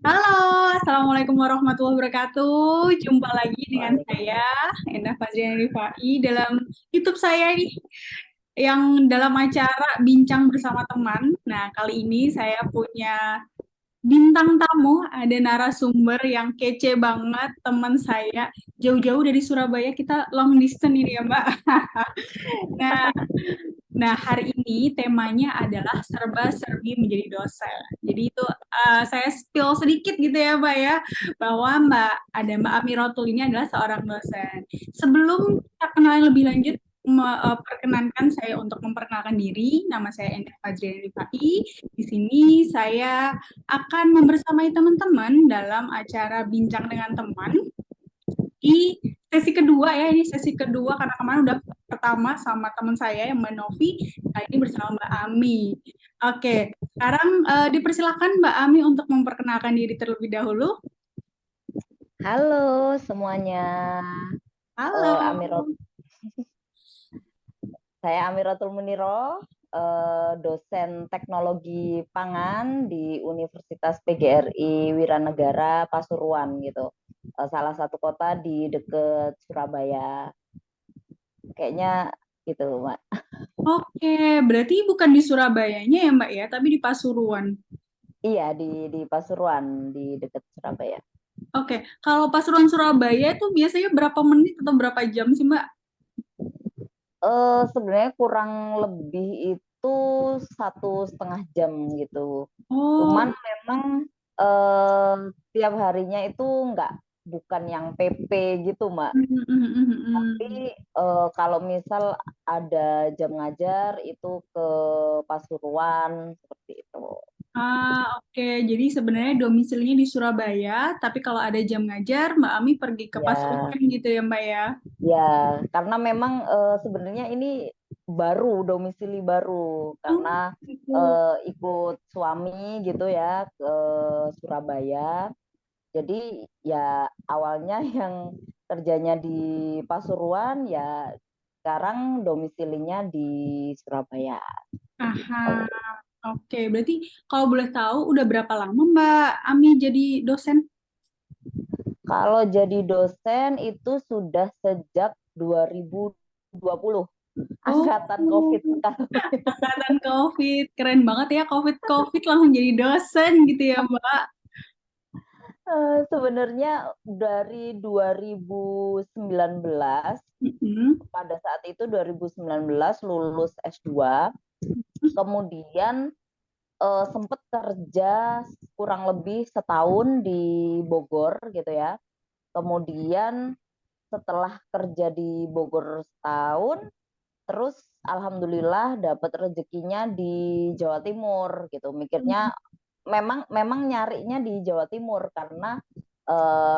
Halo, Assalamualaikum warahmatullahi wabarakatuh. Jumpa lagi dengan saya, Waalaikumsalam. Endah Fazriana Rifai, dalam YouTube saya nih, yang dalam acara Bincang Bersama Teman. Nah, kali ini saya punya bintang tamu, ada narasumber yang kece banget, teman saya. Jauh-jauh dari Surabaya, kita long distance ini ya, Mbak. Nah, Nah, hari ini temanya adalah serba-serbi menjadi dosen. Jadi itu saya spill sedikit gitu ya, Mbak ya, bahwa Mbak Ami Rotul ini adalah seorang dosen. Sebelum kita kenalan lebih lanjut, perkenankan saya untuk memperkenalkan diri. Nama saya Endah Fajriana Rifai. Di sini saya akan membersamai teman-teman dalam acara Bincang dengan Teman di sesi kedua ya, ini sesi kedua karena kemarin udah pertama sama teman saya yang Mbak Novi, kali ini bersama Mbak Ami. Oke, sekarang dipersilakan Mbak Ami untuk memperkenalkan diri terlebih dahulu. Halo semuanya. Halo. Amirot, saya Amiratul Muniro, dosen teknologi pangan di Universitas PGRI Wiranegara Pasuruan gitu. Salah satu kota di dekat Surabaya. Kayaknya gitu, Mbak. Oke, berarti bukan di Surabayanya ya Mbak ya, tapi di Pasuruan. Iya, di Pasuruan, di dekat Surabaya. Oke, kalau Pasuruan Surabaya itu biasanya berapa menit atau berapa jam sih Mbak? Sebenarnya kurang lebih itu 1,5 jam gitu. Oh, Cuman memang eh, tiap harinya itu bukan yang PP gitu, Mbak. Tapi kalau misal ada jam ngajar itu ke Pasuruan seperti itu. Oke. Jadi sebenarnya domisilinya di Surabaya, tapi kalau ada jam ngajar, Mbak Ami pergi ke Ya, Pasuruan gitu ya, Mbak ya. ya, karena memang sebenarnya ini baru domisili baru Oh, karena gitu. ikut suami gitu ya ke Surabaya. Jadi ya awalnya yang kerjanya di Pasuruan ya sekarang domisilinya di Surabaya. Aha, oke. Berarti kalau boleh tahu, udah berapa lama Mbak Ami jadi dosen? Kalau jadi dosen itu sudah sejak 2020, Oh, angkatan COVID sekali. angkatan COVID. Keren banget ya, COVID-COVID langsung jadi dosen gitu ya, Mbak. Sebenarnya dari 2019, Mm-mm. pada saat itu 2019 lulus S2, kemudian sempat kerja kurang lebih setahun di Bogor gitu ya. Kemudian setelah kerja di Bogor setahun, terus alhamdulillah dapat rezekinya di Jawa Timur gitu. Mikirnya memang memang nyarinya di Jawa Timur karena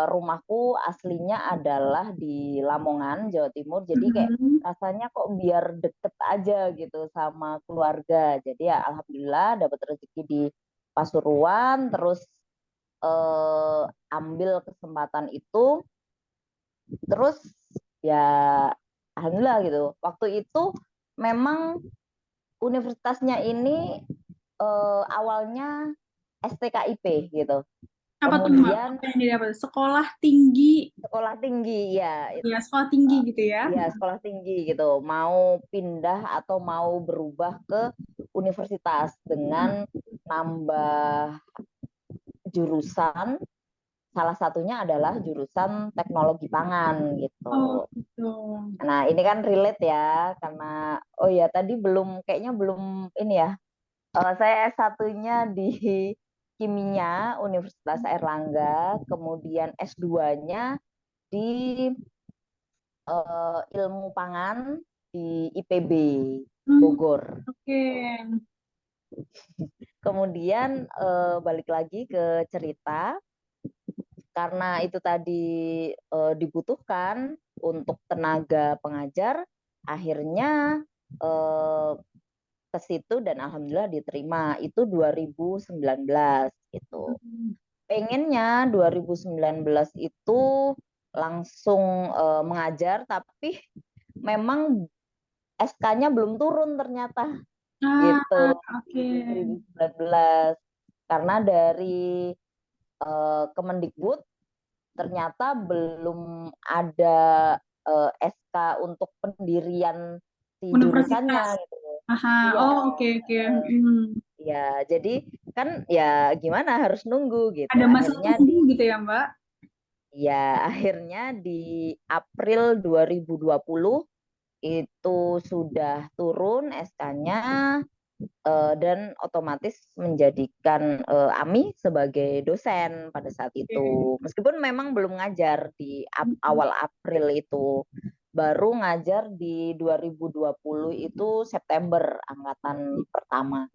rumahku aslinya adalah di Lamongan, Jawa Timur. Jadi kayak Mm-mm. rasanya kok biar deket aja gitu sama keluarga. Jadi ya alhamdulillah dapat rezeki di Pasuruan, terus eh, ambil kesempatan itu, terus ya alhamdulillah gitu. Waktu itu memang universitasnya ini awalnya STKIP gitu. Apa tuh Mbak? Kemudian Apa yang didapat? Sekolah tinggi, sekolah tinggi ya, ya sekolah tinggi gitu ya. ya sekolah tinggi gitu. Mau pindah atau mau berubah ke universitas dengan nambah jurusan, salah satunya adalah jurusan teknologi pangan Oh gitu. gitu. Nah, ini kan relate ya karena oh ya tadi kayaknya belum ini ya. Saya S1-nya di Kimia Universitas Airlangga, kemudian S2-nya di Ilmu Pangan di IPB Hmm, Bogor. oke. Kemudian balik lagi ke cerita, karena itu tadi dibutuhkan untuk tenaga pengajar, akhirnya eh, ke situ dan alhamdulillah diterima. Itu 2019 gitu. Hmm. Pengennya 2019 itu langsung mengajar, tapi memang SK-nya belum turun ternyata Ah, gitu oke. di 2019, karena dari Kemendikbud ternyata belum ada SK untuk pendirian si jurusannya Universitas. gitu. Aha, Iya, oh oke oke. Hmm. ya. Jadi kan ya gimana harus nunggu gitu. Ada masa Akhirnya tunggu gitu ya, Mbak? akhirnya di April 2020 itu sudah turun SK-nya, dan otomatis menjadikan Ami sebagai dosen pada saat Oke. itu. Meskipun memang belum ngajar di Mm-mm. awal April itu, baru ngajar di 2020 itu September angkatan pertama.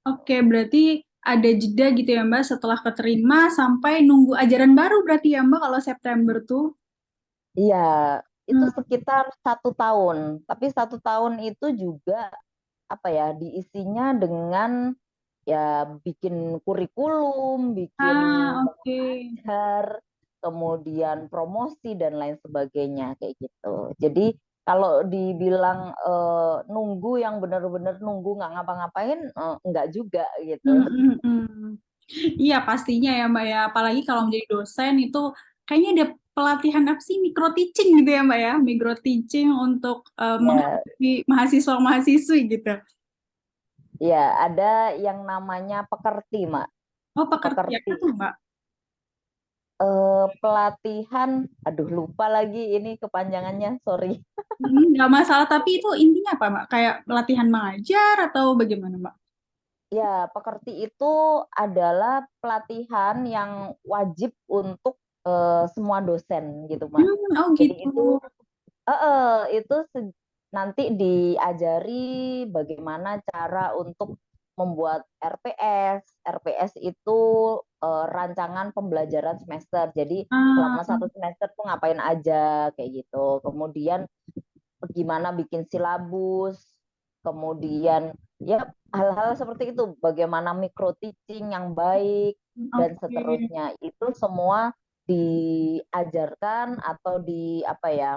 Oke, berarti ada jeda gitu ya, Mbak, setelah keterima sampai nunggu ajaran baru berarti ya, Mbak, kalau September tuh. Iya, itu Hmm. sekitar 1 tahun. Tapi 1 tahun itu juga apa ya, diisinya dengan ya bikin kurikulum, bikin Ah, oke. mengajar, kemudian promosi dan lain sebagainya kayak gitu. Jadi kalau dibilang nunggu yang benar-benar nunggu nggak ngapa-ngapain, enggak juga gitu. Hmm, hmm, hmm. Iya, pastinya ya, Mbak ya. Apalagi kalau menjadi dosen itu kayaknya ada pelatihan apa sih, micro teaching gitu ya, Mbak ya. Micro teaching untuk Ya, menghadapi mahasiswa-mahasiswi gitu. ya ada yang namanya pekerti, Mak. Oh, pekerja Pekerti. tuh, Mbak. Pelatihan, aduh lupa lagi ini kepanjangannya, sorry. Nggak masalah, tapi itu intinya apa, Mbak? Kayak pelatihan mengajar atau bagaimana, Mbak? Ya, pekerti itu adalah pelatihan yang wajib untuk semua dosen gitu, Mak. Oh Jadi gitu. itu nanti diajari bagaimana cara untuk membuat RPS. RPS itu rancangan pembelajaran semester. Jadi selama Ah, 1 semester tuh ngapain aja kayak gitu. Kemudian gimana bikin silabus, kemudian ya hal-hal seperti itu, bagaimana micro teaching yang baik dan oke. seterusnya itu semua diajarkan atau apa ya,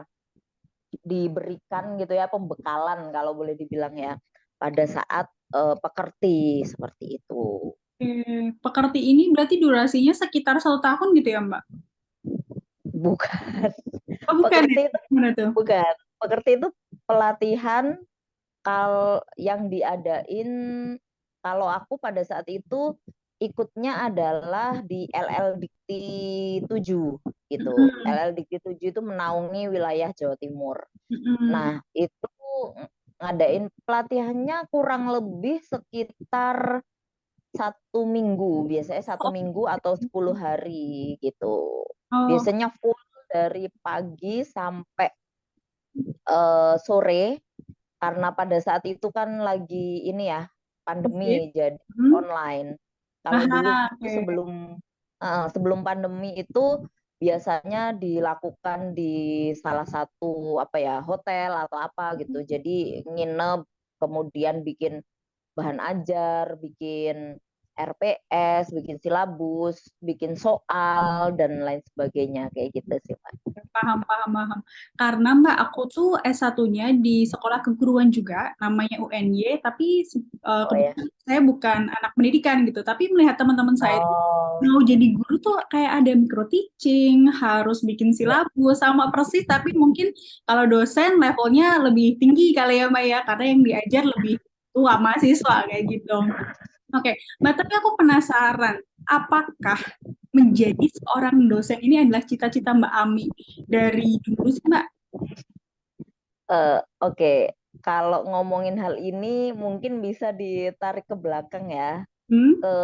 diberikan gitu ya, pembekalan kalau boleh dibilang ya, pada saat pekerti seperti itu. Pekerti ini berarti durasinya sekitar 1 tahun gitu ya, Mbak? Bukan. Oh, bukan ya? Pekerti itu Gimana tuh? bukan. Pekerti itu pelatihan kalau yang diadain, kalau aku pada saat itu ikutnya adalah di LL Dikti 7 gitu. Mm-mm. LL Dikti 7 itu menaungi wilayah Jawa Timur. Mm-mm. Nah, itu ngadain pelatihannya kurang lebih sekitar 1 minggu, biasanya satu Oh, minggu atau 10 hari gitu. oh, Biasanya full dari pagi sampai sore, karena pada saat itu kan lagi ini ya, COVID. pandemi, jadi Hmm. online. Kalau dulu Aha, oke. sebelum pandemi itu biasanya dilakukan di salah satu apa ya, hotel atau apa gitu. Jadi nginep, kemudian bikin bahan ajar, bikin RPS, bikin silabus, bikin soal dan lain sebagainya kayak gitu sih, Pak. Paham, paham, paham. Karena Mbak, aku tuh S1-nya di sekolah keguruan juga, namanya UNY, tapi Oh ya. kebetulan saya bukan anak pendidikan gitu, tapi melihat teman-teman saya itu Oh, mau jadi guru tuh kayak ada micro teaching, harus bikin ya. silabus, sama persis, tapi mungkin kalau dosen levelnya lebih tinggi kali ya Mbak ya, karena yang diajar lebih tua mahasiswa kayak gitu. Oke, Mbak, tapi aku penasaran, apakah menjadi seorang dosen ini adalah cita-cita Mbak Ami dari dulu sih, Mbak? Oke, kalau ngomongin hal ini mungkin bisa ditarik ke belakang ya, Hmm? ke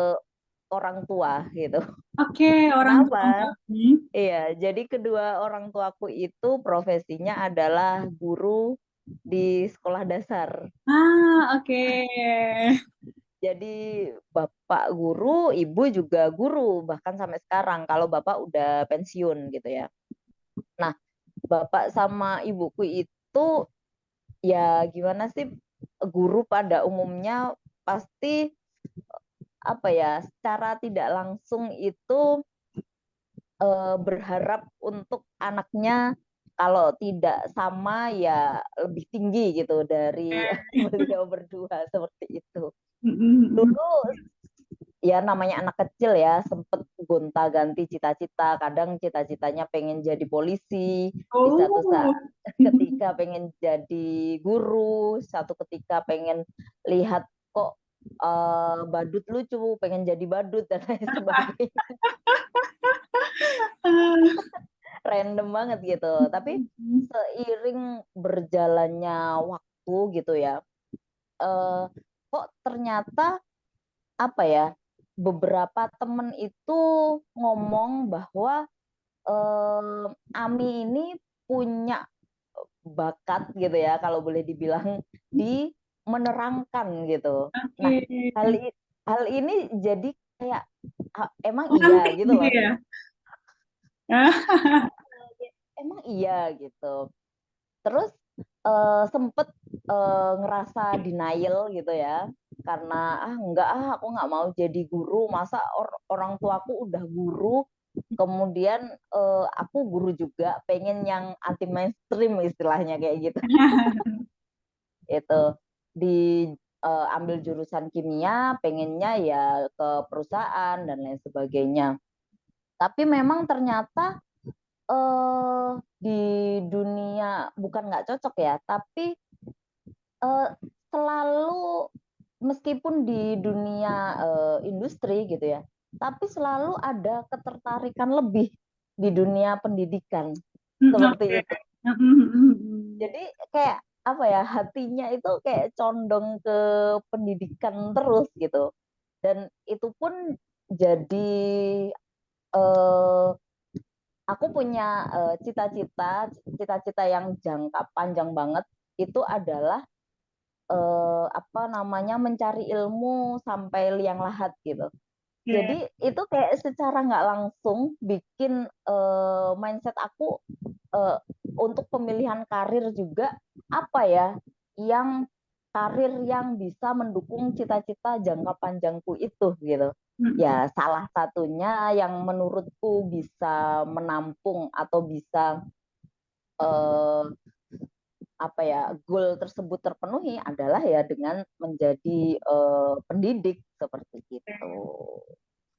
orang tua gitu. Oke, orang tua Mbak Kenapa? Ami. Iya, jadi kedua orang tuaku itu profesinya adalah guru di sekolah dasar. Ah, oke. Jadi bapak guru, ibu juga guru, bahkan sampai sekarang kalau bapak udah pensiun gitu ya. Nah, bapak sama ibuku itu ya gimana sih, guru pada umumnya pasti apa ya, secara tidak langsung itu berharap untuk anaknya kalau tidak sama ya lebih tinggi gitu dari beliau berdua seperti itu. Mm-mm. Dulu ya namanya anak kecil ya, sempet gonta-ganti cita-cita. Kadang cita-citanya pengen jadi polisi, di satu Oh. saat ketika pengen jadi guru, satu ketika pengen lihat kok badut lucu, pengen jadi badut dan lain sebagainya. Random banget gitu. Tapi seiring berjalannya waktu gitu ya, kok ternyata apa ya, beberapa temen itu ngomong bahwa Ami ini punya bakat gitu ya, kalau boleh dibilang di menerangkan gitu. Nah, hal Oke. hal ini jadi kayak emang iya Romantis gitu gitu loh. ya. Emang iya gitu. Terus sempet ngerasa denial gitu ya, karena enggak aku nggak mau jadi guru, masa orang tuaku udah guru, kemudian aku guru juga, pengen yang anti mainstream istilahnya kayak gitu. Itu ambil jurusan kimia, pengennya ya ke perusahaan dan lain sebagainya. Tapi memang ternyata di dunia, bukan nggak cocok ya, tapi selalu, meskipun di dunia industri gitu ya, tapi selalu ada ketertarikan lebih di dunia pendidikan seperti Oke. itu. Jadi kayak apa ya, hatinya itu kayak condong ke pendidikan terus gitu. Dan itu pun jadi eh, aku punya cita-cita yang jangka panjang banget, itu adalah apa namanya, mencari ilmu sampai liang lahat gitu. Oke. Jadi itu kayak secara nggak langsung bikin mindset aku untuk pemilihan karir juga, apa ya, yang karir yang bisa mendukung cita-cita jangka panjangku itu gitu. Ya salah satunya yang menurutku bisa menampung atau bisa eh, apa ya, goal tersebut terpenuhi adalah ya dengan menjadi pendidik seperti itu.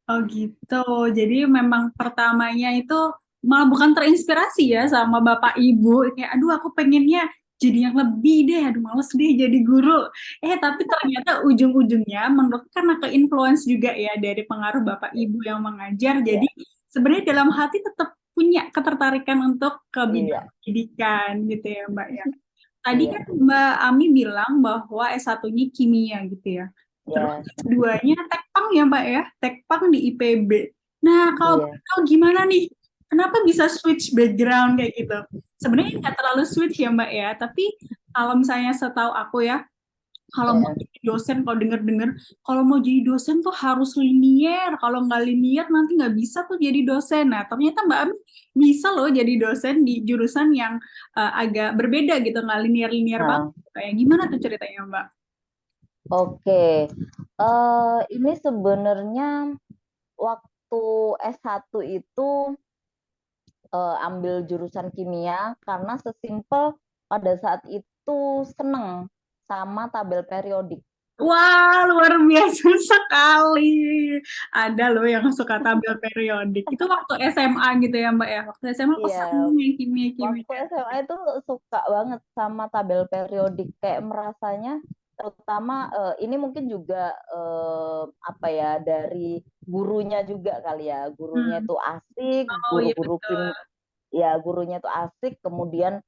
Oh gitu. Jadi memang pertamanya itu malah bukan terinspirasi ya sama bapak ibu. Kayak aduh aku pengennya jadi yang lebih deh. Aduh males deh jadi guru. Tapi ternyata ujung-ujungnya menurut karena ke-influence juga ya dari pengaruh bapak ibu yang mengajar. Jadi Iya, sebenarnya dalam hati tetap punya ketertarikan untuk ke bidang iya, pendidikan gitu ya Mbak ya. Tadi iya, kan Mbak Ami bilang bahwa S1-nya kimia gitu ya. Terus iya, S2-nya Tekpang ya Mbak ya, Tekpang di IPB. Nah, kalau iya, boleh tahu gimana nih? Kenapa bisa switch background kayak gitu? Sebenarnya nggak terlalu switch ya Mbak ya, tapi kalau misalnya setahu aku ya, kalau mau iya. jadi dosen, kalau denger-denger, kalau mau jadi dosen tuh harus linier. Kalau nggak linier nanti nggak bisa tuh jadi dosen. Nah, ternyata Mbak Ami bisa loh jadi dosen di jurusan yang agak berbeda gitu, nggak linier-linier banget. Nah, Kayak gimana tuh ceritanya Mbak? oke. Ini sebenarnya waktu S1 itu ambil jurusan kimia karena sesimpel pada saat itu seneng sama tabel periodik. Wah, luar biasa sekali. Ada loh yang suka tabel periodik. Itu waktu SMA gitu ya Mbak ya? Waktu SMA aku Iya, seneng yang waktu kimia-kimia. SMA itu suka banget sama tabel periodik, kayak merasanya, terutama ini mungkin juga apa ya, dari gurunya juga kali ya, gurunya Hmm. itu asik, Oh iya guru-guru betul. ya gurunya itu asik, kemudian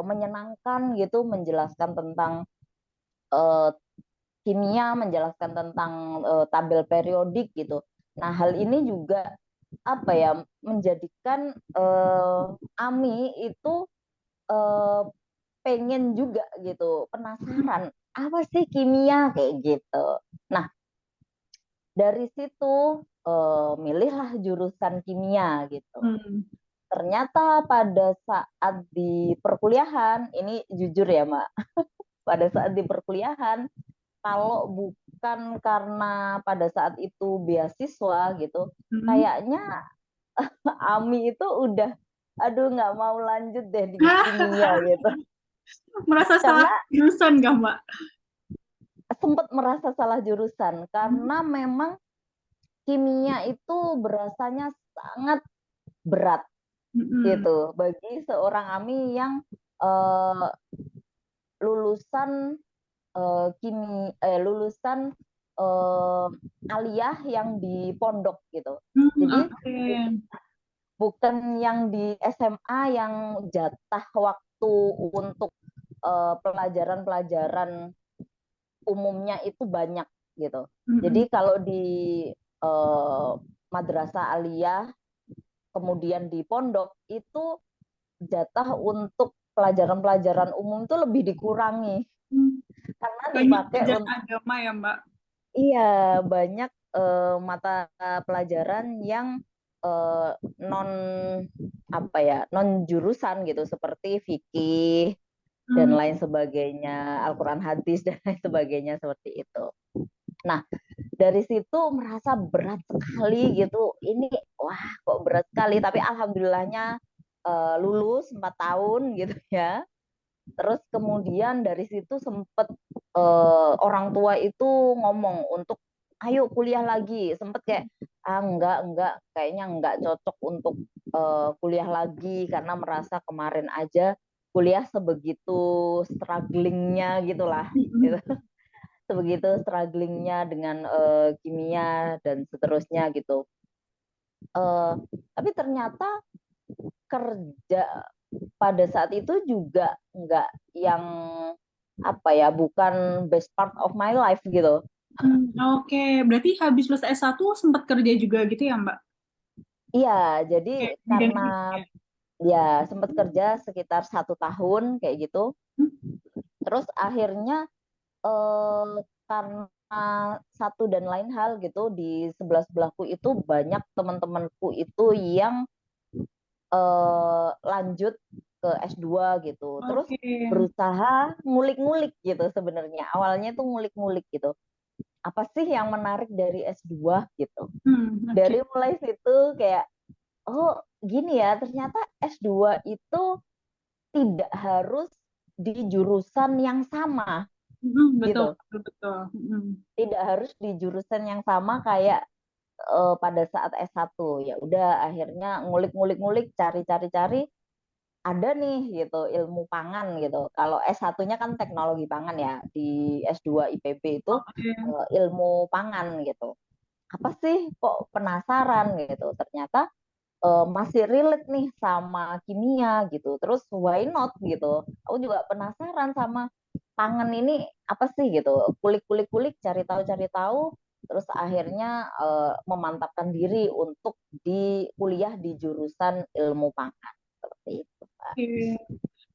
menyenangkan gitu, menjelaskan tentang eh, kimia, menjelaskan tentang tabel periodik gitu. Nah, hal ini juga apa ya, menjadikan Ami itu eh, pengen juga gitu, penasaran apa sih kimia kayak gitu. Nah, dari situ milihlah jurusan kimia gitu. Hmm. Ternyata pada saat di perkuliahan, ini jujur ya Mbak, pada saat di perkuliahan, kalau bukan karena pada saat itu beasiswa gitu, Hmm. kayaknya Ami itu udah, aduh nggak mau lanjut deh di Hah, kimia gitu. merasa salah Karena jurusan gak Mbak? sempat merasa salah jurusan, karena memang kimia itu berasanya sangat berat Mm-mm. gitu bagi seorang Ami yang eh, lulusan lulusan eh, aliyah yang di pondok gitu. Jadi Oke. bukan yang di SMA yang jatah waktu untuk pelajaran-pelajaran umumnya itu banyak gitu. Jadi Mm-mm. kalau di eh, madrasah aliyah kemudian di pondok itu jatah untuk pelajaran-pelajaran umum itu lebih dikurangi Hmm. karena Banyak dipakai belajar untuk agama ya, Mbak. iya banyak mata pelajaran yang eh, non apa ya non jurusan gitu seperti fikih dan Hmm. lain sebagainya, Al-Quran hadis dan lain sebagainya seperti itu. Nah, dari situ merasa berat sekali gitu. Ini wah kok berat sekali, tapi alhamdulillahnya lulus 4 tahun gitu ya. Terus kemudian dari situ sempet orang tua itu ngomong untuk ayo kuliah lagi. Sempet kayak enggak kayaknya enggak cocok untuk kuliah lagi karena merasa kemarin aja kuliah sebegitu strugglingnya gitulah gitu. Mm-mm. Sebegitu strugglingnya dengan kimia dan seterusnya gitu. Uh, tapi ternyata kerja pada saat itu juga nggak yang apa ya bukan best part of my life gitu. Oke, berarti habis lulus S1 sempat kerja juga gitu ya, Mbak? Iya, jadi Kayak bidang karena ini. ya sempat kerja sekitar 1 tahun kayak gitu. Terus akhirnya eh, karena satu dan lain hal gitu di sebelah sebelahku itu banyak teman-temanku itu yang lanjut ke S2 gitu. Terus Oke. berusaha ngulik-ngulik gitu sebenarnya. Awalnya tuh ngulik-ngulik gitu. Apa sih yang menarik dari S2 gitu. Oke. Dari mulai situ kayak oh gini ya, ternyata S2 itu tidak harus di jurusan yang sama Betul, gitu. betul, betul. Tidak harus di jurusan yang sama kayak pada saat S1. Ya udah akhirnya ngulik-ngulik-ngulik cari-cari-cari ada nih gitu ilmu pangan gitu. Kalau S1-nya kan teknologi pangan ya, di S2 IPB itu Oke. ilmu pangan gitu. Apa sih kok penasaran gitu. Ternyata masih relate nih sama kimia gitu. Terus why not gitu. Aku juga penasaran sama pangan ini apa sih gitu. Kulik-kulik-kulik cari tahu terus akhirnya memantapkan diri untuk di kuliah di jurusan ilmu pangan seperti itu.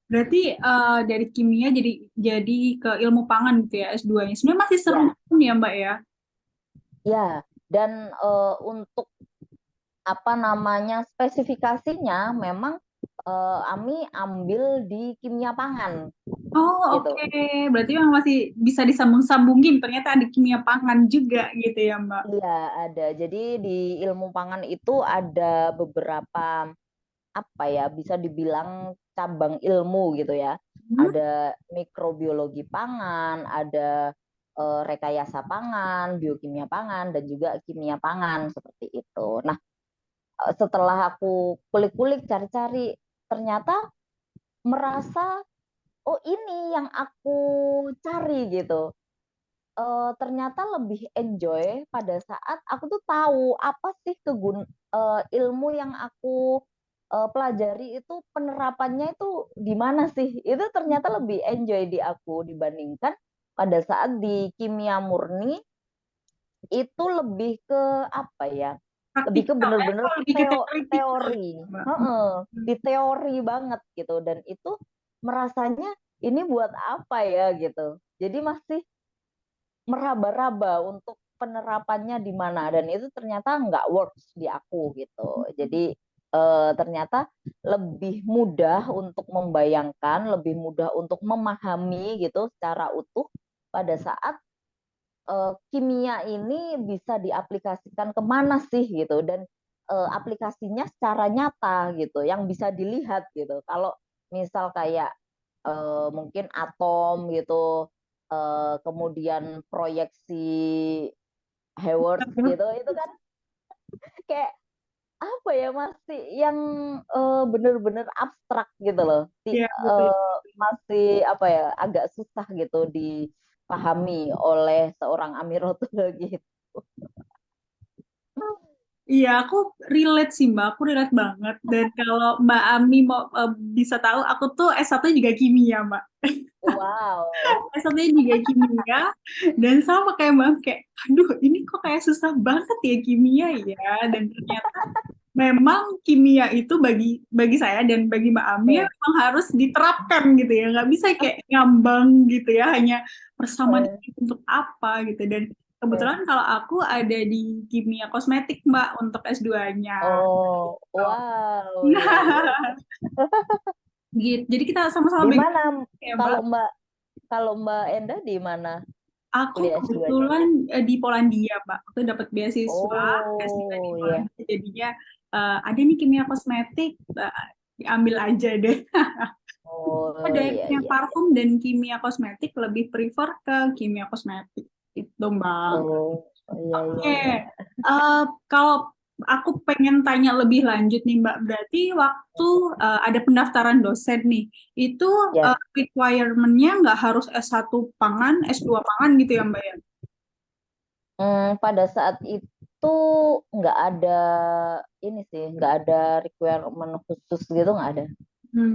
Berarti dari kimia jadi ke ilmu pangan gitu ya S2-nya. Sebenarnya masih seru Ya, ya, Mbak ya. ya. Dan untuk apa namanya spesifikasinya memang Ami ambil di kimia pangan Oh, gitu. oke. Berarti memang masih bisa disambung-sambungin. Ternyata ada kimia pangan juga gitu ya, Mbak. Iya, ada. Jadi di ilmu pangan itu ada beberapa apa ya, bisa dibilang cabang ilmu gitu ya. Hmm, Ada mikrobiologi pangan, ada rekayasa pangan, biokimia pangan, dan juga kimia pangan seperti itu. Nah, setelah aku kulik-kulik cari-cari, ternyata merasa oh ini yang aku cari gitu. Ternyata lebih enjoy pada saat aku tuh tahu apa sih ilmu yang aku pelajari itu penerapannya itu di mana sih. Itu ternyata lebih enjoy di aku dibandingkan pada saat di kimia murni itu lebih ke apa ya? Lebih ke praktikal ya. bener-bener Oh, lebih ke teoritikal teori. gitu, Mbak. Heeh, di teori banget gitu dan itu merasanya ini buat apa ya gitu. Jadi masih meraba-raba untuk penerapannya di mana dan itu ternyata nggak works di aku gitu. Jadi ternyata lebih mudah untuk membayangkan, lebih mudah untuk memahami gitu secara utuh pada saat kimia ini bisa diaplikasikan kemana sih gitu dan aplikasinya secara nyata gitu yang bisa dilihat gitu. Kalau misal kayak mungkin atom gitu, kemudian proyeksi Hayward gitu, itu kan kayak apa ya, masih yang bener-bener abstrak gitu loh. Iya, betul. Masih apa ya, agak susah gitu dipahami oleh seorang Amirotul gitu. Iya, aku relate sih Mbak, aku relate banget. Dan kalau Mbak Ami mau bisa tahu, aku tuh S1 juga kimia Mbak. Wow. S1-nya juga kimia, dan sama kayak Mbak, kayak, aduh ini kok kayak susah banget ya kimia ya. Dan ternyata memang kimia itu bagi bagi saya dan bagi Mbak Ami Eh, memang harus diterapkan gitu ya, nggak bisa kayak ngambang gitu ya, hanya persamaan eh, itu untuk apa gitu. Dan eh. kebetulan kalau aku ada di kimia kosmetik Mbak untuk S2-nya. Oh, wow, iya iya. Gitu. Jadi kita sama-sama Di beda mana ya Mbak. kalau Mbak Enda di mana Aku kuliah S2-nya? kebetulan di Polandia, Pak. Aku dapat beasiswa S2 di Oh, iya. Polandia. Jadinya ada nih kimia kosmetik, diambil aja deh. Oh, Ada iya kimia iya. parfum dan kimia kosmetik, lebih prefer ke kimia kosmetik. Itu, Mbak. Oh, iya iya Oke, iya. kalau aku pengen tanya lebih lanjut nih Mbak, berarti waktu ada pendaftaran dosen nih, itu Ya, requirement-nya nggak harus S1 pangan, S2 pangan gitu ya Mbak ya? pada saat itu nggak ada ini sih, nggak ada requirement khusus gitu, nggak ada.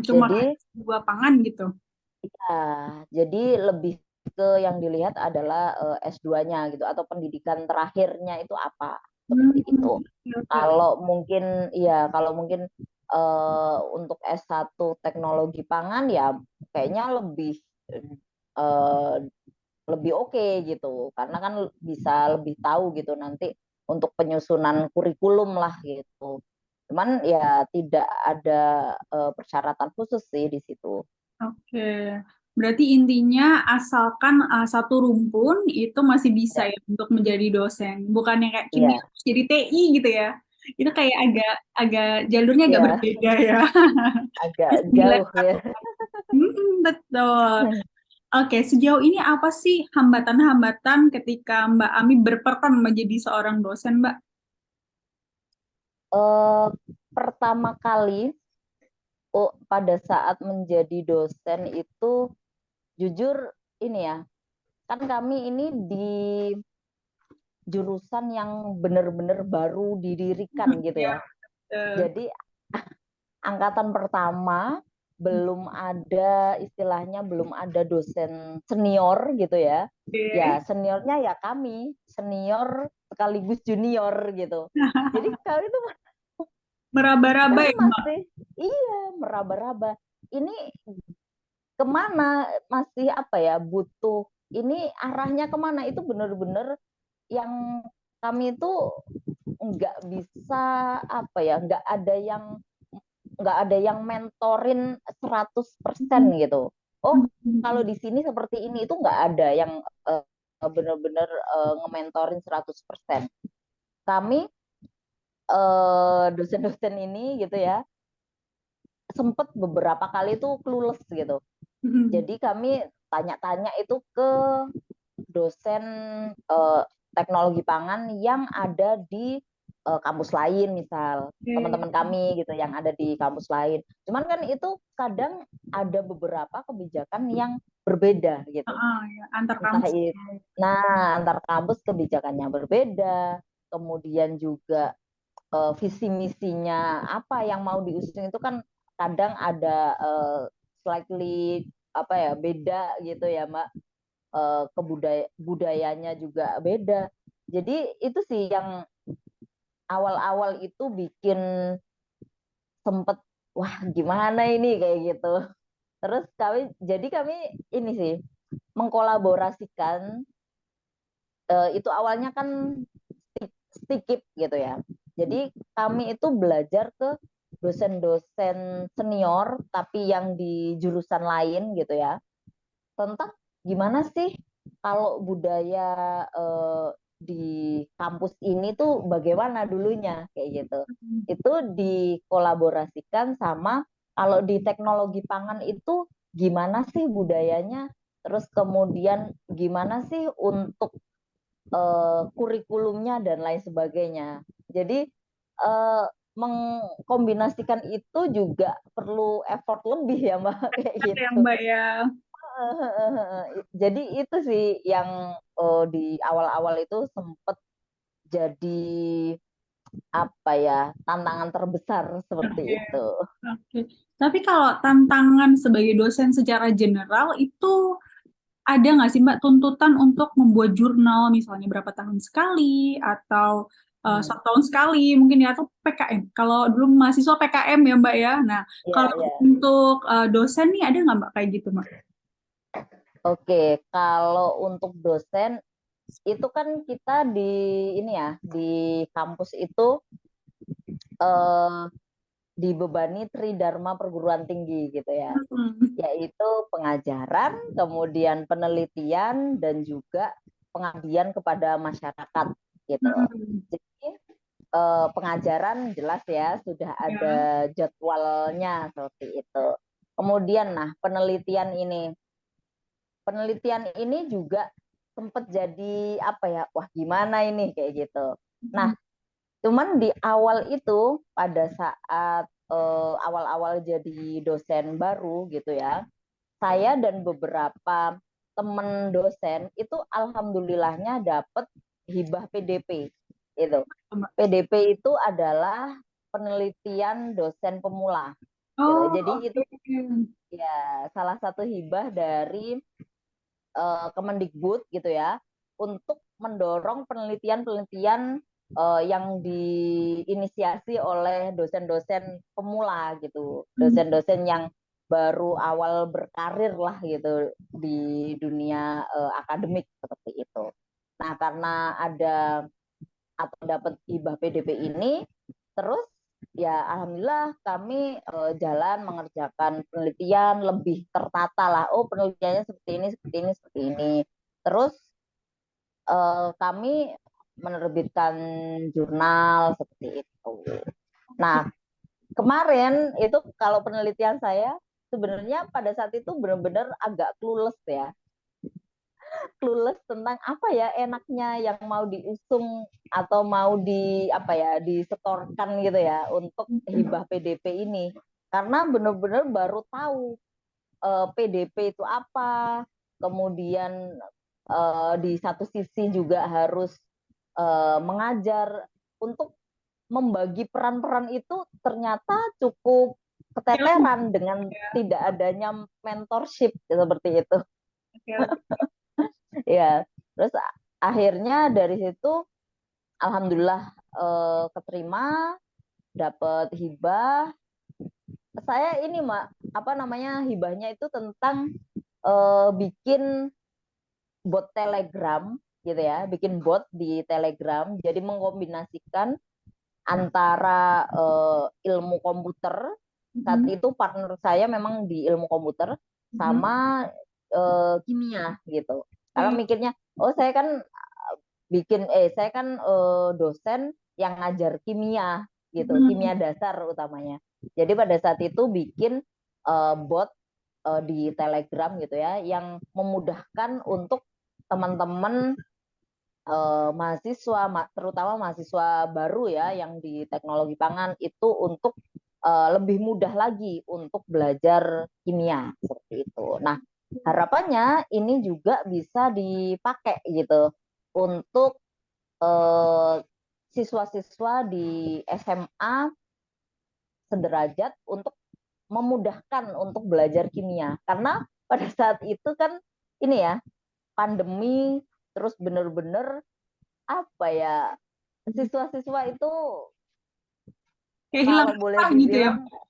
Cuma Jadi kayak S2 pangan gitu. ya, jadi lebih ke yang dilihat adalah S2-nya gitu, atau pendidikan terakhirnya itu apa, seperti itu. Oke, oke, oke. Kalau mungkin untuk S1 teknologi pangan ya kayaknya eh, lebih oke gitu, karena kan bisa lebih tahu gitu nanti untuk penyusunan kurikulum lah gitu. Cuman ya tidak ada persyaratan khusus sih di situ. Oke. Berarti intinya asalkan satu rumpun itu masih bisa Ya, ya untuk menjadi dosen. Bukannya kayak kimia iya, terus jadi TI gitu ya. Itu kayak agak agak jalurnya agak iya, berbeda ya. agak Terus jauh ya. dilempar. Betul. Oke, sejauh ini apa sih hambatan-hambatan ketika Mbak Ami berperan menjadi seorang dosen, Mbak? Eh, Pertama kali pada saat menjadi dosen itu, jujur ini ya, kan kami ini di jurusan yang benar-benar baru didirikan gitu Ya, ya. Jadi angkatan pertama belum ada, istilahnya belum ada dosen senior gitu ya. oke. Ya seniornya ya kami, senior sekaligus junior gitu. Jadi Meraba-raba kami ya, Mbak? masih, iya, meraba-raba. Ini kemana, masih apa ya, butuh ini arahnya kemana, itu benar-benar yang kami itu nggak bisa apa ya, nggak ada yang mentorin 100% gitu. Oh, kalau di sini seperti ini, itu nggak ada yang benar-benar nge-mentorin 100%. Kami dosen-dosen ini gitu ya, sempet beberapa kali tuh clueless gitu. Jadi kami tanya-tanya itu ke dosen eh, teknologi pangan yang ada di kampus lain, misal Oke. teman-teman kami gitu yang ada di kampus lain. Cuman kan itu kadang ada beberapa kebijakan yang berbeda gitu. Ya, antar Entah kampus. itu, nah, antar kampus kebijakannya berbeda, kemudian juga visi misinya apa yang mau diusung itu kan kadang ada slightly apa ya, beda gitu ya Mbak. Budayanya juga beda. Jadi itu sih yang awal-awal itu bikin sempet, wah gimana ini kayak gitu. Terus kami ini sih mengkolaborasikan, itu awalnya kan stikip gitu ya. Jadi kami itu belajar ke dosen-dosen senior tapi yang di jurusan lain gitu ya, tentang gimana sih kalau budaya di kampus ini tuh bagaimana dulunya kayak gitu. Itu dikolaborasikan sama kalau di teknologi pangan itu gimana sih budayanya, terus kemudian gimana sih untuk kurikulumnya dan lain sebagainya. Jadi eh, mengkombinasikan itu juga perlu effort lebih ya Mbak kayak Kan ya gitu. Mbak ya. Jadi itu sih yang di awal-awal itu sempet jadi apa ya, tantangan terbesar seperti Oke. itu. Oke. Tapi kalau tantangan sebagai dosen secara general itu ada nggak sih Mbak tuntutan untuk membuat jurnal misalnya berapa tahun sekali atau Hmm. satu tahun sekali mungkin ya atau PKM. Kalau dulu mahasiswa PKM ya Mbak ya. Nah Iya, kalau iya. untuk dosen nih ada nggak Mbak kayak gitu Mbak? Oke, kalau untuk dosen itu kan kita di ini ya, di kampus itu eh, dibebani Tridharma perguruan tinggi gitu ya, Hmm. yaitu pengajaran, kemudian penelitian dan juga pengabdian kepada masyarakat gitu. Hmm. Jadi pengajaran jelas ya sudah Ya. ada jadwalnya seperti itu. Kemudian nah penelitian ini juga sempat jadi apa ya, wah gimana ini kayak gitu. Nah, cuman di awal itu pada saat awal-awal jadi dosen baru gitu ya, saya dan beberapa teman dosen itu alhamdulillahnya dapat hibah PDP itu. Mbak. PDP itu adalah penelitian dosen pemula gitu. Oh, Jadi itu oke. ya salah satu hibah dari Kemendikbud gitu ya, untuk mendorong penelitian-penelitian yang diinisiasi oleh dosen-dosen pemula gitu, Hmm. dosen-dosen yang baru awal berkarir lah gitu di dunia akademik seperti itu. Nah, karena ada atau dapat hibah PDP ini, terus ya alhamdulillah kami jalan mengerjakan penelitian lebih tertata lah. Oh, penelitiannya seperti ini, seperti ini, seperti ini. Terus kami menerbitkan jurnal seperti itu. Nah, kemarin itu kalau penelitian saya sebenarnya pada saat itu benar-benar agak clueless ya, clueless tentang apa ya enaknya yang mau diusung atau mau di apa ya disetorkan gitu ya untuk hibah PDP ini, karena benar-benar baru tahu PDP itu apa, kemudian di satu sisi juga harus mengajar, untuk membagi peran-peran itu ternyata cukup Challenge keteteran dengan ya. tidak adanya mentorship seperti itu. Oke, oke. Ya, terus akhirnya dari situ alhamdulillah keterima, dapat hibah. Saya ini Mak, apa namanya, hibahnya itu tentang bikin bot Telegram gitu ya, bikin bot di Telegram. Jadi mengkombinasikan antara ilmu komputer, saat Mhm. itu partner saya memang di ilmu komputer Mhm. sama kimia gitu. Karena Oke. mikirnya, oh saya kan dosen yang ngajar kimia gitu, Mhm. kimia dasar utamanya. Jadi pada saat itu bikin bot di Telegram gitu ya, yang memudahkan untuk teman-teman mahasiswa, terutama mahasiswa baru ya yang di teknologi pangan itu, untuk lebih mudah lagi untuk belajar kimia seperti itu. Nah, harapannya ini juga bisa dipakai gitu untuk eh, siswa-siswa di SMA sederajat, untuk memudahkan untuk belajar kimia. Karena pada saat itu kan ini ya, pandemi, terus bener-bener apa ya, siswa-siswa itu Kayak hilang kalau boleh arah gitu ya. dibilang Mbak.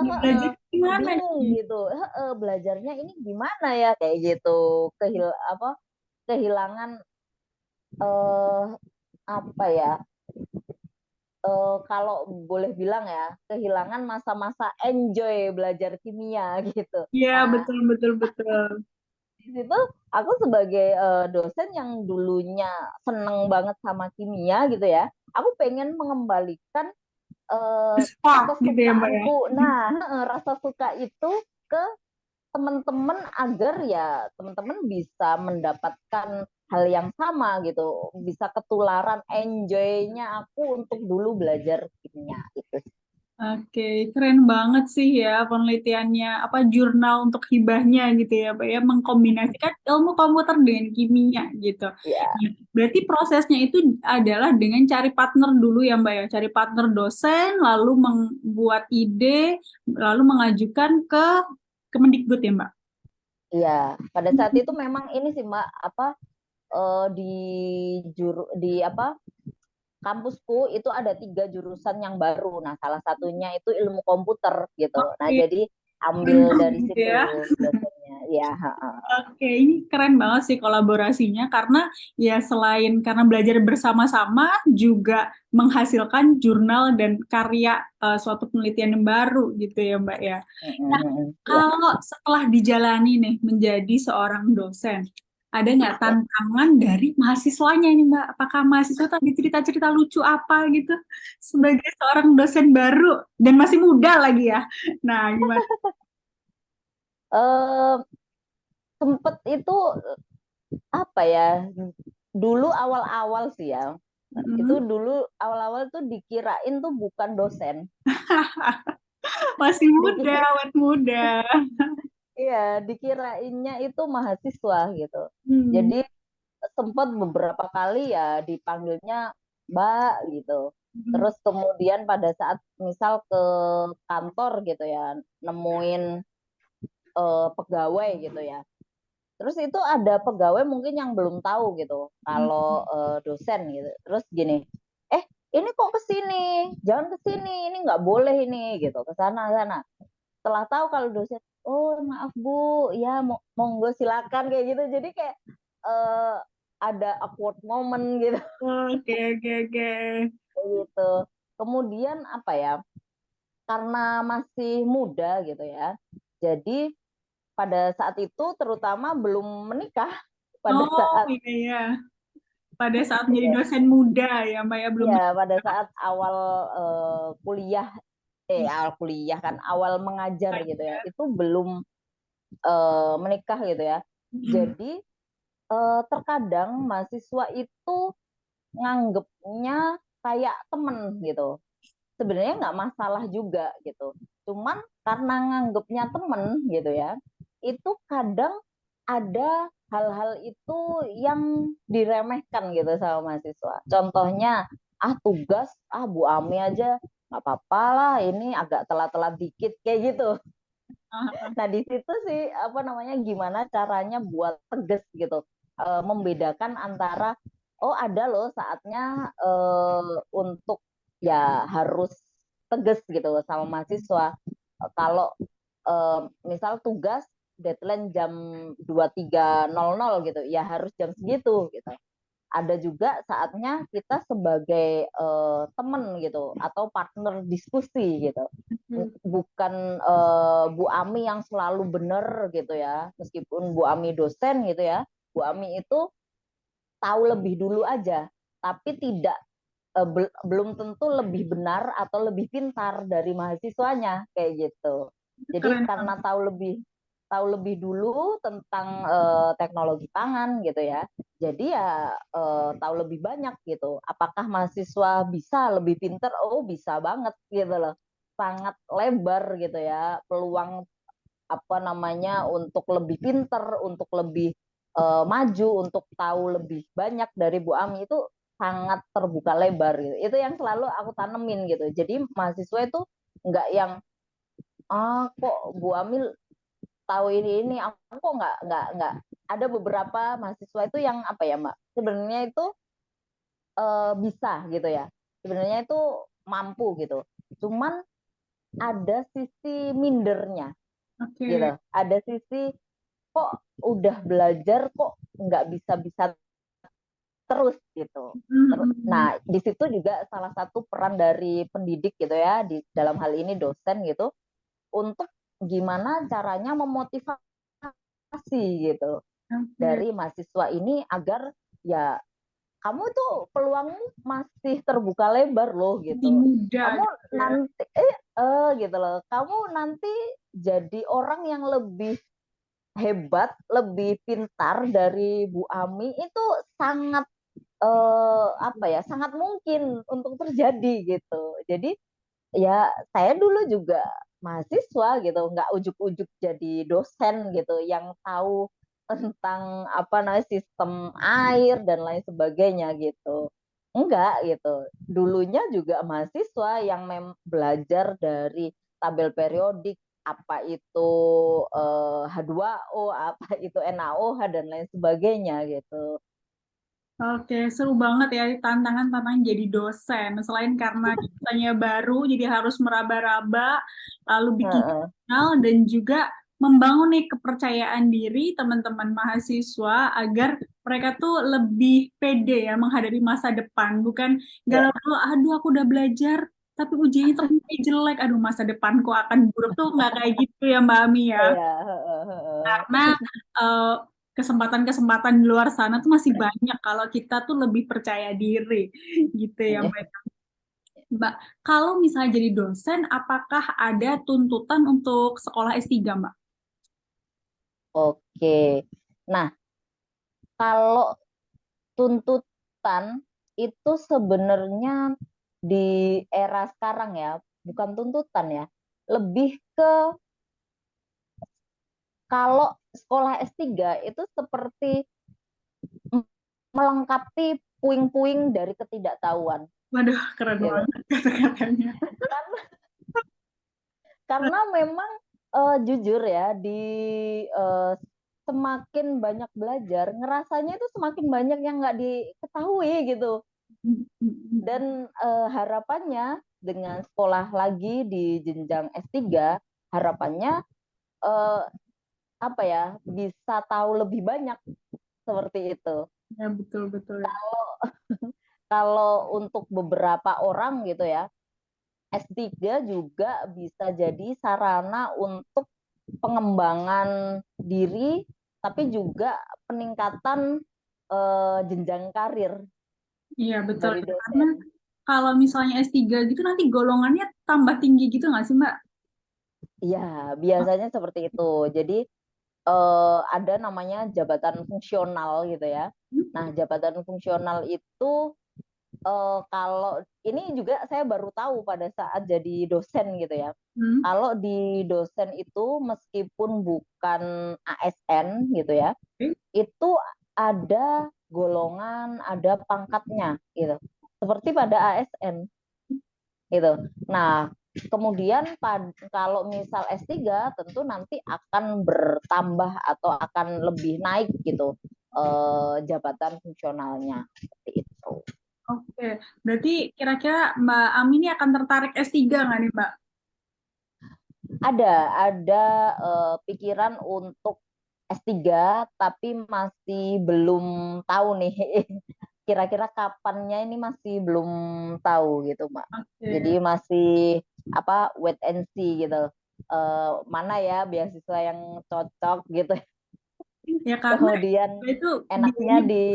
Mau belajar gimana bingung nih? gitu, belajarnya ini gimana ya kayak gitu, kehilangan eh, apa ya, kalau boleh bilang ya, kehilangan masa-masa enjoy belajar kimia gitu. Iya, Nah, betul, betul, betul. di situ aku sebagai dosen yang dulunya seneng banget sama kimia gitu ya, aku pengen mengembalikan Spark gitu ya Mbak ya. kesukaanku. Nah, rasa suka itu ke teman-teman agar ya teman-teman bisa mendapatkan hal yang sama gitu, bisa ketularan enjoy-nya aku untuk dulu belajar kimia itu. Oke, keren banget sih ya penelitiannya, apa jurnal untuk hibahnya gitu ya, Pak ya, mengkombinasikan ilmu komputer dengan kimia gitu. Ya, Nah, berarti prosesnya itu adalah dengan cari partner dulu ya, Mbak ya, cari partner dosen, lalu membuat ide, lalu mengajukan ke Kemendikbud ya, Mbak. iya. Pada saat itu memang ini sih Mbak, apa di di apa kampusku itu ada 3 jurusan yang baru. Nah, salah satunya itu ilmu komputer gitu. Nah, Oke, jadi keren ambil banget dari gitu situ ya. dosennya. Ya, Oke, ini keren banget sih kolaborasinya karena ya selain karena belajar bersama-sama juga menghasilkan jurnal dan karya suatu penelitian yang baru gitu ya Mbak ya. Nah, ya. kalau setelah dijalani nih menjadi seorang dosen, ada nggak tantangan dari mahasiswanya nih Mbak? Apakah mahasiswa tuh ada cerita-cerita lucu apa gitu sebagai seorang dosen baru dan masih muda lagi ya? Nah, gimana? Eh, sempet itu apa ya? Dulu awal-awal sih ya. Itu Mm. dulu awal-awal tuh dikirain tuh bukan dosen. Masih muda, Dikira, awet muda. iya, dikirainnya itu mahasiswa gitu. Hmm. Jadi sempat beberapa kali ya dipanggilnya Mbak gitu. Terus kemudian pada saat misal ke kantor gitu ya, nemuin pegawai gitu ya. Terus itu ada pegawai mungkin yang belum tahu gitu kalau dosen gitu. Terus gini, ini kok ke sini? Jangan ke sini, ini nggak boleh ini gitu. Ke sana sana. Setelah tahu kalau dosen, oh maaf Bu, ya monggo silakan kayak gitu. Jadi kayak eh, ada awkward moment gitu. Oke, oke, oke. Gitu. Kemudian apa ya? Karena masih muda gitu ya. Jadi pada saat itu terutama belum menikah pada Oh, saat iya, iya. Pada saat menjadi dosen muda ya, Mbak ya, belum ya pada menikah. saat awal kuliah awal kuliah kan awal mengajar gitu ya itu belum menikah gitu ya. Mm. Jadi terkadang mahasiswa itu nganggepnya kayak temen gitu. Sebenarnya nggak masalah juga gitu. Cuman karena nganggepnya temen gitu ya, itu kadang ada hal-hal itu yang diremehkan gitu sama mahasiswa. Contohnya, tugas, Bu Ami aja nggak apa-apa lah, ini agak telat-telat dikit kayak gitu. Ah, Nah di situ sih apa namanya gimana caranya buat tegas gitu. Membedakan antara oh ada loh saatnya untuk ya harus tegas gitu sama mahasiswa. Kalau misal tugas deadline jam 23.00 gitu ya harus jam segitu gitu. Ada juga saatnya kita sebagai teman gitu atau partner diskusi gitu, mm. bukan Bu Ami yang selalu benar gitu ya, meskipun Bu Ami dosen gitu ya, Bu Ami itu tahu lebih dulu aja tapi tidak belum tentu lebih benar atau lebih pintar dari mahasiswanya kayak gitu. Jadi Keren karena banget. tahu lebih dulu tentang teknologi pangan gitu ya. Jadi ya tahu lebih banyak gitu. Apakah mahasiswa bisa lebih pintar? Oh, bisa banget gitu loh. Sangat lebar gitu ya peluang apa namanya untuk lebih pintar, untuk lebih maju, untuk tahu lebih banyak dari Bu Ami itu sangat terbuka lebar gitu. Itu yang selalu aku tanemin gitu. Jadi mahasiswa itu nggak yang kok Bu Ami tahu ini aku kok nggak ada beberapa mahasiswa itu yang apa ya Mbak sebenarnya itu bisa gitu ya sebenarnya itu mampu gitu cuman ada sisi mindernya gitu Oke. ada sisi kok udah belajar kok nggak bisa bisa terus gitu. Mm-mm. Nah, di situ juga salah satu peran dari pendidik gitu ya, di dalam hal ini dosen gitu, untuk gimana caranya memotivasi gitu Oke. dari mahasiswa ini agar ya kamu tuh peluangmu masih terbuka lebar loh Masih gitu. muda Kamu gitu ya. nanti gitu loh. Kamu nanti jadi orang yang lebih hebat, lebih pintar dari Bu Ami itu sangat apa ya, sangat mungkin untuk terjadi gitu. Jadi ya saya dulu juga mahasiswa gitu, nggak ujuk-ujuk jadi dosen gitu yang tahu tentang apa namanya sistem air dan lain sebagainya gitu. Enggak gitu. Dulunya juga mahasiswa yang belajar dari tabel periodik, apa itu H2O, apa itu NaOH dan lain sebagainya gitu. Oke, seru banget ya tantangan-tantangan jadi dosen. Selain karena kitanya baru, jadi harus meraba-raba, lalu bikin Heeh. jurnal, dan juga membangun nih kepercayaan diri teman-teman mahasiswa agar mereka tuh lebih pede ya menghadapi masa depan. Bukan Ya, galau-galau, aduh aku udah belajar, tapi ujiannya ternyata jelek, aduh masa depanku akan buruk tuh nggak kayak gitu ya Mbak Ami ya. iya, heeh, Karena heeh. eh, kesempatan-kesempatan di luar sana tuh masih banyak kalau kita tuh lebih percaya diri gitu ya Iya. Mbak. Mbak, kalau misalnya jadi dosen, apakah ada tuntutan untuk sekolah S3 Mbak? Oke. Nah, kalau tuntutan itu sebenarnya di era sekarang ya, bukan tuntutan ya. Lebih ke kalau sekolah S3 itu seperti melengkapi puing-puing dari ketidaktahuan. Waduh, keren Gitu. banget kata-katanya. Karena karena memang jujur ya di eh, semakin banyak belajar, ngerasanya itu semakin banyak yang nggak diketahui gitu. Dan harapannya dengan sekolah lagi di jenjang S3, harapannya eh, apa ya, bisa tahu lebih banyak seperti itu. Ya, betul-betul. Kalau untuk beberapa orang gitu ya, S3 juga bisa jadi sarana untuk pengembangan diri, tapi juga peningkatan jenjang karir Iya, betul. dari Karena dosen. kalau misalnya S3 gitu nanti golongannya tambah tinggi gitu nggak sih Mbak? Ya, biasanya seperti itu. Jadi ada namanya jabatan fungsional gitu ya. Nah, jabatan fungsional itu kalau ini juga saya baru tahu pada saat jadi dosen gitu ya. Hmm. Kalau di dosen itu meskipun bukan ASN gitu ya, Oke. itu ada golongan, ada pangkatnya gitu. Seperti pada ASN gitu. Nah, kemudian kalau misal S3 tentu nanti akan bertambah atau akan lebih naik gitu jabatan fungsionalnya seperti itu. Oke, berarti kira-kira Mbak Ami ini akan tertarik S3 nggak nih Mbak? Ada pikiran untuk S3 tapi masih belum tahu nih kira-kira kapannya, ini masih belum tahu gitu Mbak. Jadi Oke. masih apa, wait and see gitu. Mana ya beasiswa yang cocok gitu. Ya karena Kemudian itu enaknya biayanya. di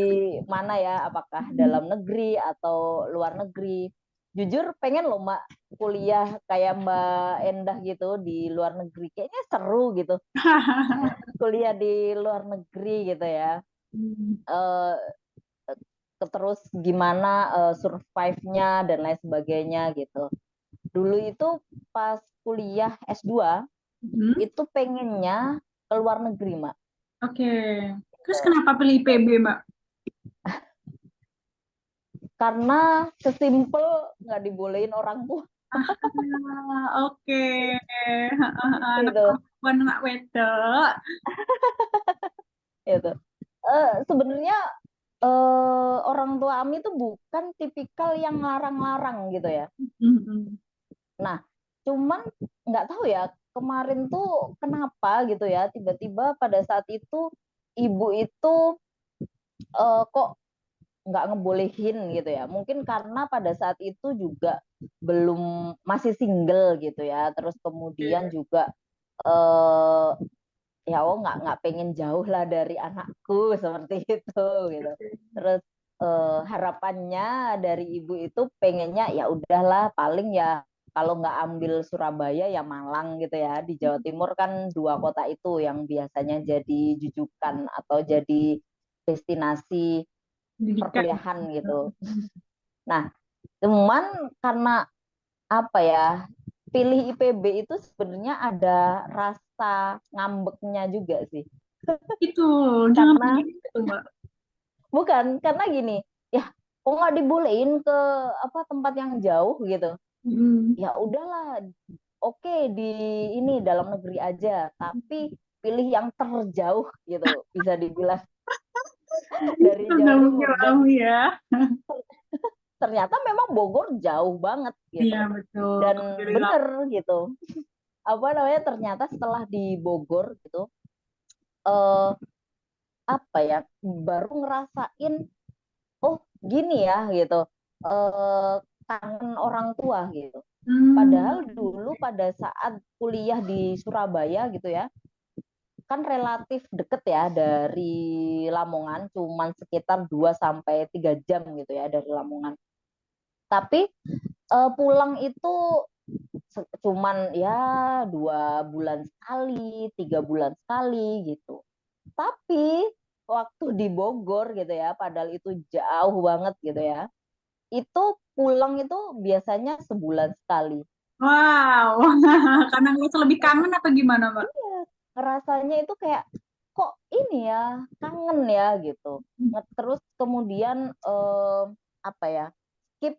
mana ya, apakah dalam negeri atau luar negeri. Jujur pengen loh Mbak kuliah kayak Mbak Endah gitu di luar negeri, kayaknya seru gitu kuliah di luar negeri gitu ya. Hmm. eh Terus gimana survive-nya dan lain sebagainya gitu. Dulu itu pas kuliah S2 Hmm. itu pengennya ke luar negeri Mbak. Oke. Terus kenapa pilih PB Mbak? Karena sesimpel nggak dibolehin orang tua Oke. Anak gitu. perempuan, anak wedok. Gitu. Sebenarnya orang tua Ami itu bukan tipikal yang larang-larang gitu ya. Hmm. Nah, cuman nggak tahu ya kemarin tuh kenapa gitu ya, tiba-tiba pada saat itu ibu itu kok nggak ngebolehin gitu ya. Mungkin karena pada saat itu juga belum, masih single gitu ya. Terus kemudian Oke. juga ya oh nggak pengen jauh lah dari anakku seperti itu gitu. Terus harapannya dari ibu itu pengennya ya udahlah paling ya kalau nggak ambil Surabaya ya Malang gitu ya. Di Jawa Timur kan dua kota itu yang biasanya jadi jujukan atau jadi destinasi Pendidikan. perkuliahan gitu. Nah, cuman karena apa ya, pilih IPB itu sebenarnya ada rasa ngambeknya juga sih. Itu jangan Karena begitu, Mbak. bukan, karena gini, ya kok nggak dibolehin ke apa tempat yang jauh gitu. Mm. Ya udahlah, oke di ini dalam negeri aja, tapi pilih yang terjauh gitu, bisa dibilang dari Itu Jawa namanya Timur. Dan kamu ya. ternyata memang Bogor jauh banget Iya, gitu. betul. Dan Kalau dari bener gitu. Apa namanya, ternyata setelah di Bogor gitu, eh, apa ya, baru ngerasain oh gini ya gitu, eh, kangen orang tua gitu. Hmm, Padahal dulu pada saat kuliah di Surabaya gitu ya, kan relatif deket ya dari Lamongan, cuman sekitar 2 sampai 3 jam gitu ya dari Lamongan. Tapi pulang itu cuman ya 2 bulan sekali, 3 bulan sekali gitu. Tapi waktu di Bogor gitu ya, padahal itu jauh banget gitu ya, itu pulang itu biasanya sebulan sekali. wow. Karena ngerasa lebih kangen apa gimana, Mbak? Iya, rasanya itu kayak kok ini ya, kangen ya gitu. Terus kemudian apa ya, skip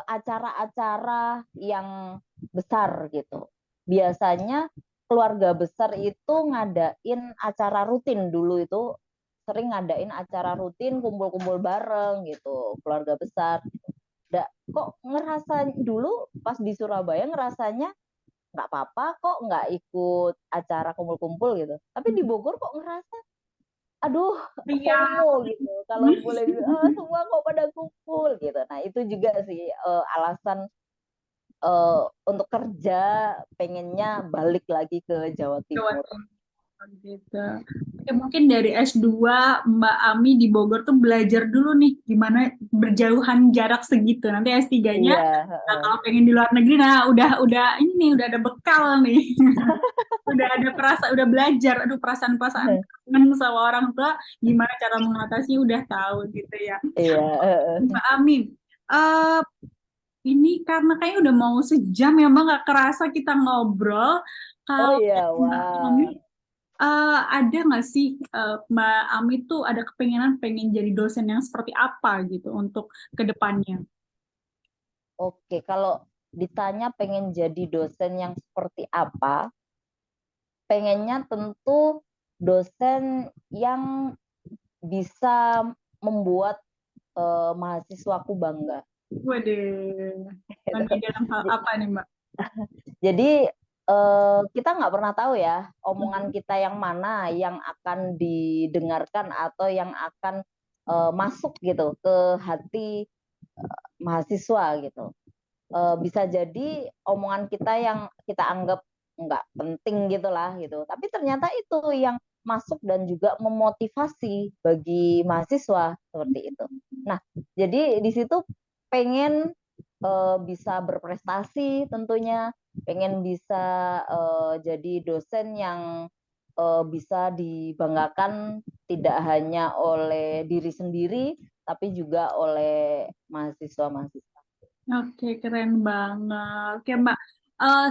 acara-acara yang besar gitu. Biasanya keluarga besar itu ngadain acara rutin, dulu itu sering ngadain acara rutin, kumpul-kumpul bareng gitu keluarga besar. Kok ngerasa dulu pas di Surabaya ngerasanya nggak apa-apa kok nggak ikut acara kumpul-kumpul gitu. Tapi di Bogor kok ngerasa, aduh Iya. FOMO gitu. Kalau boleh semua kok pada kumpul gitu. Nah itu juga sih alasan untuk kerja pengennya balik lagi ke Jawa Jawa Timur. Timur gitu. Oke, mungkin dari S2 Mbak Ami di Bogor tuh belajar dulu nih gimana berjauhan jarak segitu. Nanti S3-nya Iya, kalau pengen di luar negeri, nah udah ini nih, udah ada bekal nih. Udah ada udah belajar, aduh perasaan-perasaan kangen sama orang tua, gimana cara mengatasinya udah tahu gitu ya. iya. Mbak Ami, eh ini karena kayaknya udah mau sejam ya Mbak, nggak kerasa kita ngobrol. Oh Kalau iya, Mbak Ami, wah. ada nggak sih Mbak Ami tuh ada kepengenan pengen jadi dosen yang seperti apa gitu untuk kedepannya? Oke, kalau ditanya pengen jadi dosen yang seperti apa, pengennya tentu dosen yang bisa membuat mahasiswaku bangga. Waduh, bangga dalam hal apa nih Mbak? Jadi kita nggak pernah tahu ya omongan kita yang mana yang akan didengarkan atau yang akan masuk gitu ke hati mahasiswa gitu. Bisa jadi omongan kita yang kita anggap nggak penting gitulah gitu, tapi ternyata itu yang masuk dan juga memotivasi bagi mahasiswa seperti itu. Nah, jadi di situ pengen bisa berprestasi tentunya, pengen bisa jadi dosen yang bisa dibanggakan tidak hanya oleh diri sendiri tapi juga oleh mahasiswa-mahasiswa. Oke, keren banget. Oke, Mbak.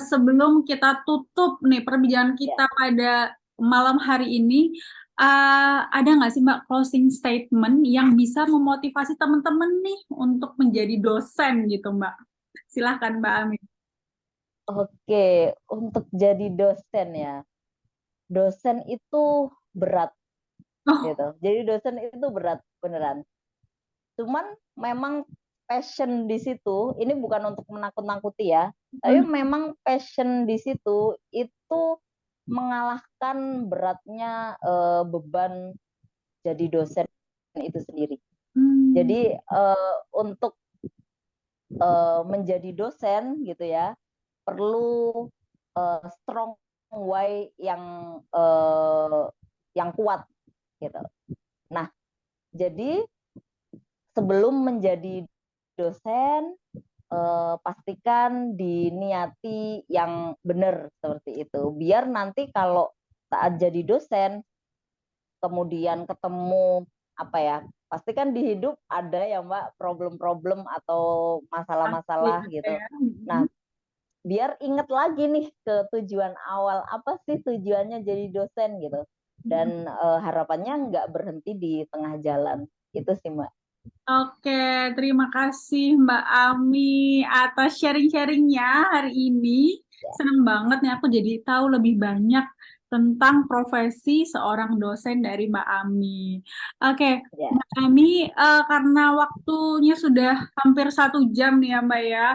Sebelum kita tutup nih perbincangan Ya. kita pada malam hari ini, ada nggak sih Mbak closing statement yang bisa memotivasi teman-teman nih untuk menjadi dosen gitu, Mbak? Silahkan, Mbak Amin. Oke, untuk jadi dosen ya, dosen itu berat Oh, gitu. Jadi dosen itu berat beneran. Cuman memang passion di situ, ini bukan untuk menakut-nakuti ya, tapi hmm, memang passion di situ itu mengalahkan beratnya beban jadi dosen itu sendiri. hmm, Jadi untuk menjadi dosen gitu ya, perlu strong why yang kuat gitu. Nah, jadi sebelum menjadi dosen pastikan diniati yang benar seperti itu. Biar nanti kalau saat jadi dosen, kemudian ketemu apa ya, pasti kan di hidup ada ya Mbak problem-problem atau Pasti masalah-masalah ada gitu. ya. Nah, biar inget lagi nih ke tujuan awal, apa sih tujuannya jadi dosen gitu. Dan harapannya nggak berhenti di tengah jalan. Itu sih Mbak. Oke, terima kasih Mbak Ami atas sharing-sharingnya hari ini. Senang banget nih aku jadi tahu lebih banyak tentang profesi seorang dosen dari Mbak Ami. Oke, Ya, Mbak Ami, karena waktunya sudah hampir 1 jam nih ya Mbak ya.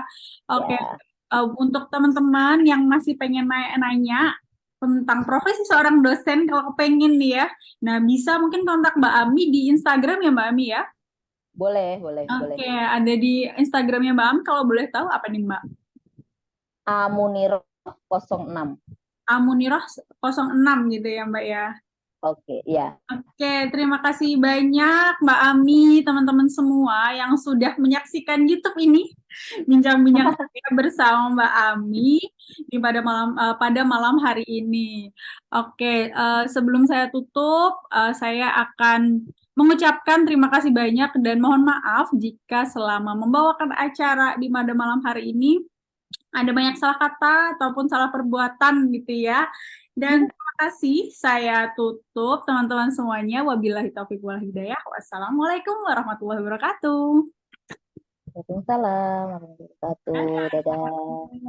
Oke, ya, untuk teman-teman yang masih pengen nanya-nanya tentang profesi seorang dosen, kalau pengen nih ya, nah bisa mungkin kontak Mbak Ami di Instagram ya Mbak Ami ya. boleh, boleh, boleh. Oke, ada di Instagramnya Mbak Am. Kalau boleh tahu apa nih Mbak? Amuniroh 06. Amuniroh 06 gitu ya Mbak ya. Oke, ya. Oke, terima kasih banyak Mbak Ami, teman-teman semua yang sudah menyaksikan YouTube ini. Bincang-bincang saya bersama Mbak Ami di pada malam hari ini. Oke, sebelum saya tutup, saya akan mengucapkan terima kasih banyak dan mohon maaf jika selama membawakan acara di pada malam hari ini ada banyak salah kata ataupun salah perbuatan gitu ya. Dan terima kasih, saya tutup teman-teman semuanya. Wabillahi taufiq wal hidayah. Wassalamualaikum warahmatullahi wabarakatuh. Waalaikumsalam warahmatullahi wabarakatuh. Dadah.